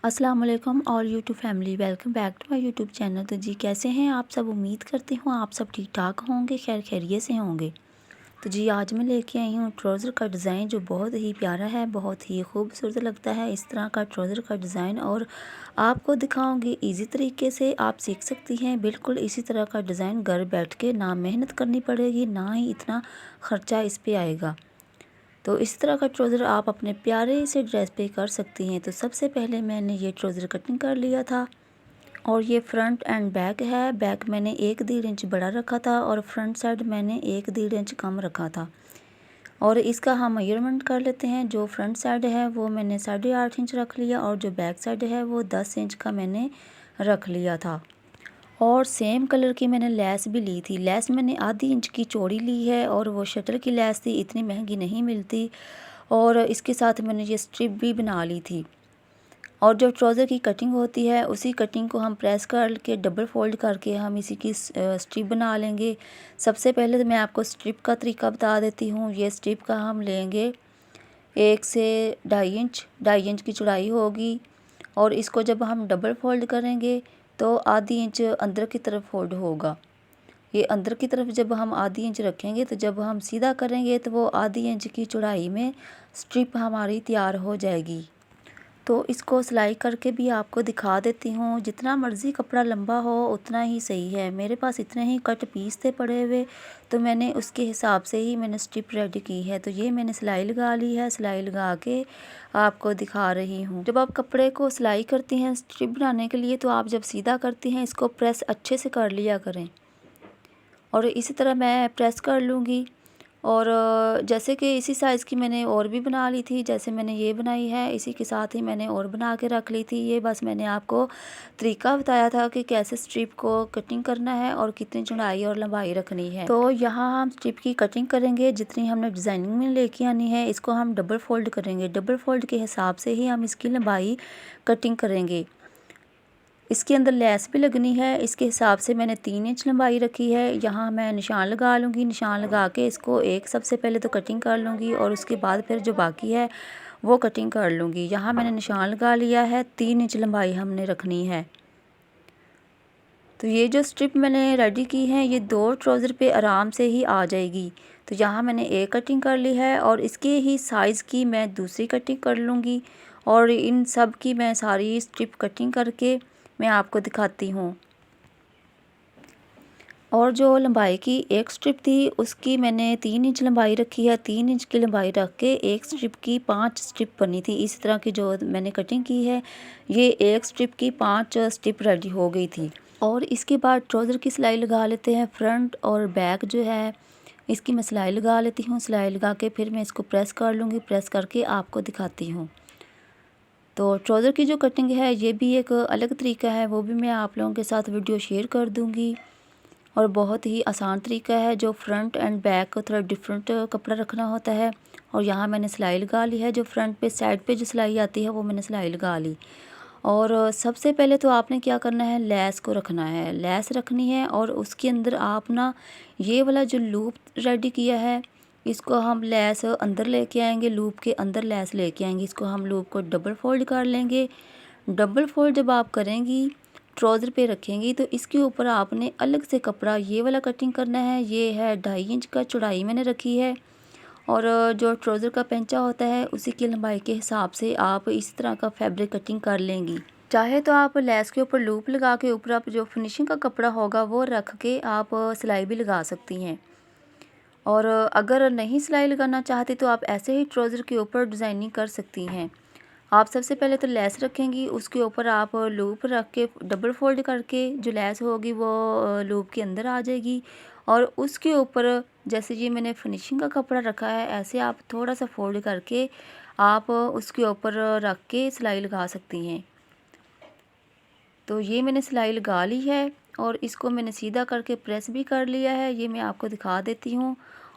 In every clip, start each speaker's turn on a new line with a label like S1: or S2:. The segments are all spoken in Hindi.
S1: अस्सलाम वालेकुम और YouTube family, welcome back to my YouTube channel. तो जी कैसे हैं आप सब? उम्मीद करती हूँ आप सब ठीक ठाक होंगे, खैर खैरियत से होंगे। तो जी आज मैं लेके आई हूँ ट्राउज़र का डिज़ाइन जो बहुत ही प्यारा है, बहुत ही खूबसूरत लगता है इस तरह का ट्राउज़र का डिज़ाइन। और आपको दिखाऊंगी इजी तरीके से आप सीख सकती हैं बिल्कुल इसी तरह का डिज़ाइन घर बैठ के। ना मेहनत करनी पड़ेगी, ना ही इतना ख़र्चा इस पर आएगा। तो इस तरह का ट्राउज़र आप अपने प्यारे से ड्रेस पे कर सकती हैं। तो सबसे पहले मैंने ये ट्राउज़र कटिंग कर लिया था और ये फ्रंट एंड बैक है। बैक मैंने 1.5 इंच बड़ा रखा था और फ्रंट साइड मैंने 1.5 इंच कम रखा था। और इसका हम मेजरमेंट कर लेते हैं। जो फ्रंट साइड है वो मैंने 8.5 इंच रख लिया और जो बैक साइड है वो 10 इंच का मैंने रख लिया था। और सेम कलर की मैंने लेस भी ली थी। लेस मैंने आधी इंच की चौड़ी ली है और वो शटर की लेस थी, इतनी महंगी नहीं मिलती। और इसके साथ मैंने ये स्ट्रिप भी बना ली थी। और जो ट्राउज़र की कटिंग होती है उसी कटिंग को हम प्रेस करके डबल फोल्ड करके हम इसी की स्ट्रिप बना लेंगे। सबसे पहले तो मैं आपको स्ट्रिप का तरीका बता देती हूँ। ये स्ट्रिप का हम लेंगे 1 से 2.5 इंच की चौड़ाई होगी। और इसको जब हम डबल फोल्ड करेंगे तो आधी इंच अंदर की तरफ फोल्ड होगा। ये अंदर की तरफ जब हम आधी इंच रखेंगे तो जब हम सीधा करेंगे तो वो आधी इंच की चौड़ाई में स्ट्रिप हमारी तैयार हो जाएगी। तो इसको सिलाई करके भी आपको दिखा देती हूँ। जितना मर्ज़ी कपड़ा लंबा हो उतना ही सही है। मेरे पास इतने ही कट पीस थे पड़े हुए, तो मैंने उसके हिसाब से ही मैंने स्ट्रिप रेडी की है। तो ये मैंने सिलाई लगा ली है। सिलाई लगा के आपको दिखा रही हूँ। जब आप कपड़े को सिलाई करती हैं स्ट्रिप बनाने के लिए, तो आप जब सीधा करती हैं इसको प्रेस अच्छे से कर लिया करें। और इसी तरह मैं प्रेस कर लूँगी। और जैसे कि इसी साइज़ की मैंने और भी बना ली थी, जैसे मैंने ये बनाई है इसी के साथ ही मैंने और बना के रख ली थी। ये बस मैंने आपको तरीका बताया था कि कैसे स्ट्रिप को कटिंग करना है और कितनी चौड़ाई और लंबाई रखनी है। तो यहाँ हम स्ट्रिप की कटिंग करेंगे जितनी हमने डिज़ाइनिंग में लेके आनी है। इसको हम डबल फोल्ड करेंगे। डबल फोल्ड के हिसाब से ही हम इसकी लंबाई कटिंग करेंगे। इसके अंदर लेस भी लगनी है, इसके हिसाब से मैंने 3 इंच लंबाई रखी है। यहाँ मैं निशान लगा लूँगी। निशान लगा के इसको एक सबसे पहले तो कटिंग कर लूँगी और उसके बाद फिर जो बाकी है वो कटिंग कर लूँगी। यहाँ मैंने निशान लगा लिया है, 3 इंच लंबाई हमने रखनी है। तो ये जो स्ट्रिप मैंने रेडी की है ये 2 ट्राउज़र पे आराम से ही आ जाएगी। तो यहाँ मैंने एक कटिंग कर ली है और इसके ही साइज़ की मैं दूसरी कटिंग कर लूँगी। और इन सब की मैं सारी स्ट्रिप कटिंग करके मैं आपको दिखाती हूँ। और जो लंबाई की एक स्ट्रिप थी उसकी मैंने 3 इंच लंबाई रखी है। 3 इंच की लंबाई रख के एक स्ट्रिप की 5 स्ट्रिप बनी थी। इस तरह की जो मैंने कटिंग की है ये एक स्ट्रिप की 5 स्ट्रिप रेडी हो गई थी। और इसके बाद ट्राउज़र की सिलाई लगा लेते हैं। फ्रंट और बैक जो है इसकी मैं सिलाई लगा लेती हूँ। सिलाई लगा के फिर मैं इसको प्रेस कर लूँगी। प्रेस करके आपको दिखाती हूँ। तो ट्राउज़र की जो कटिंग है ये भी एक अलग तरीका है, वो भी मैं आप लोगों के साथ वीडियो शेयर कर दूँगी। और बहुत ही आसान तरीका है। जो फ्रंट एंड बैक थोड़ा डिफरेंट कपड़ा रखना होता है। और यहाँ मैंने सिलाई लगा ली है। जो फ्रंट पे साइड पे जो सिलाई आती है वो मैंने सिलाई लगा ली। और सबसे पहले तो आपने क्या करना है, लेस को रखना है। लेस रखनी है और उसके अंदर आप ना ये वाला जो लूप रेडी किया है इसको हम लेस अंदर लेके आएंगे। लूप के अंदर लेस लेके आएंगे। इसको हम लूप को डबल फोल्ड कर लेंगे। डबल फोल्ड जब आप करेंगी ट्राउज़र पे रखेंगी तो इसके ऊपर आपने अलग से कपड़ा ये वाला कटिंग करना है। ये है 2.5 इंच का चौड़ाई मैंने रखी है। और जो ट्राउज़र का पेंचा होता है उसी की लंबाई के हिसाब से आप इस तरह का फैब्रिक कटिंग कर लेंगी। चाहे तो आप लेस के ऊपर लूप लगा के ऊपर आप जो फिनिशिंग का कपड़ा होगा वो रख के आप सिलाई भी लगा सकती हैं। और अगर नहीं सिलाई लगाना चाहती तो आप ऐसे ही ट्राउज़र के ऊपर डिज़ाइनिंग कर सकती हैं। आप सबसे पहले तो लेस रखेंगी, उसके ऊपर आप लूप रख के डबल फोल्ड करके जो लेस होगी वो लूप के अंदर आ जाएगी। और उसके ऊपर जैसे ये मैंने फिनिशिंग का कपड़ा रखा है ऐसे आप थोड़ा सा फोल्ड करके आप उसके ऊपर रख के सिलाई लगा सकती हैं। तो ये मैंने सिलाई लगा ली है और इसको मैंने सीधा करके प्रेस भी कर लिया है। ये मैं आपको दिखा देती हूँ।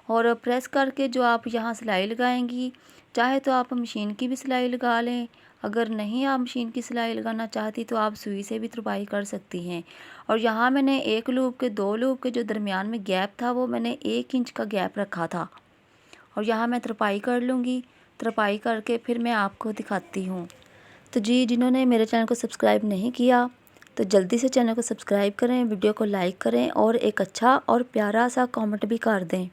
S1: और प्रेस करके जो आप यहाँ सिलाई लगाएंगी, चाहे तो आप मशीन की भी सिलाई लगा लें। अगर नहीं आप मशीन की सिलाई लगाना चाहती तो आप सुई से भी तुरपाई कर सकती हैं। और यहाँ मैंने एक लूप के 2 लूप के जो दरमियान में गैप था वो मैंने 1 इंच का गैप रखा था। और यहाँ मैं तुरपाई कर लूँगी। तुरपाई करके फिर मैं आपको दिखाती हूँ। तो जी जिन्होंने मेरे चैनल को सब्सक्राइब नहीं किया तो जल्दी से चैनल को सब्सक्राइब करें, वीडियो को लाइक करें और एक अच्छा और प्यारा सा कमेंट भी कर दें।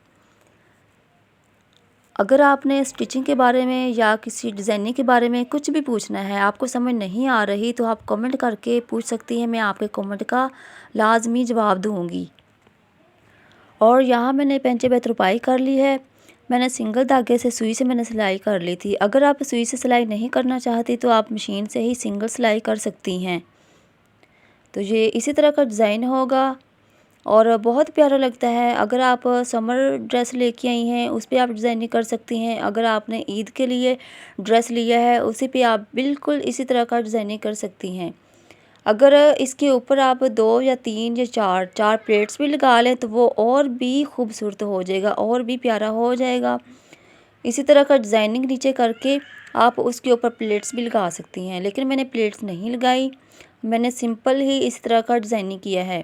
S1: अगर आपने स्टिचिंग के बारे में या किसी डिज़ाइनिंग के बारे में कुछ भी पूछना है, आपको समझ नहीं आ रही, तो आप कमेंट करके पूछ सकती हैं। मैं आपके कमेंट का लाजमी जवाब दूँगी। और यहाँ मैंने पेंचे पे तुरपाई कर ली है। मैंने सिंगल धागे से सुई से मैंने सिलाई कर ली थी। अगर आप सुई से सिलाई नहीं करना चाहती तो आप मशीन से ही सिंगल सिलाई कर सकती हैं। तो ये इसी तरह का डिज़ाइन होगा और बहुत प्यारा लगता है। अगर आप समर ड्रेस लेके आई हैं उस पे आप डिज़ाइनिंग कर सकती हैं। अगर आपने ईद के लिए ड्रेस लिया है उसी पे आप बिल्कुल इसी तरह का डिज़ाइनिंग कर सकती हैं। अगर इसके ऊपर आप 2 या 3 या 4 प्लेट्स भी लगा लें तो वो और भी खूबसूरत हो जाएगा और भी प्यारा हो जाएगा। इसी तरह का डिज़ाइनिंग नीचे करके आप उसके ऊपर प्लेट्स भी लगा सकती हैं, लेकिन मैंने प्लेट्स नहीं लगाई, मैंने सिंपल ही इस तरह का डिज़ाइनिंग किया है।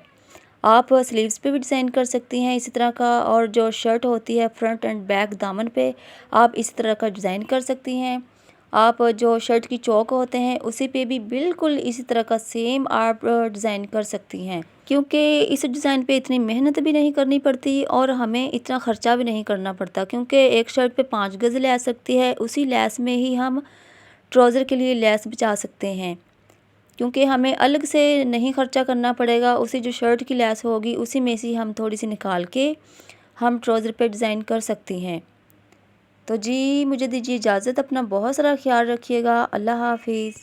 S1: आप स्लीव्स पे भी डिज़ाइन कर सकती हैं इसी तरह का, और जो शर्ट होती है फ्रंट एंड बैक दामन पे आप इस तरह का डिज़ाइन कर सकती हैं। आप जो शर्ट की चौक होते हैं उसी पे भी बिल्कुल इसी तरह का सेम आप डिज़ाइन कर सकती हैं, क्योंकि इस डिज़ाइन पे इतनी मेहनत भी नहीं करनी पड़ती और हमें इतना ख़र्चा भी नहीं करना पड़ता, क्योंकि एक शर्ट पे 5 गज़ लैस सकती है, उसी लैस में ही हम ट्राउज़र के लिए लैस बचा सकते हैं, क्योंकि हमें अलग से नहीं ख़र्चा करना पड़ेगा। उसी जो शर्ट की लैस होगी उसी में से हम थोड़ी सी निकाल के हम ट्राउज़र पे डिज़ाइन कर सकती हैं। तो जी मुझे दीजिए इजाज़त, अपना बहुत सारा ख्याल रखिएगा। अल्लाह हाफिज़।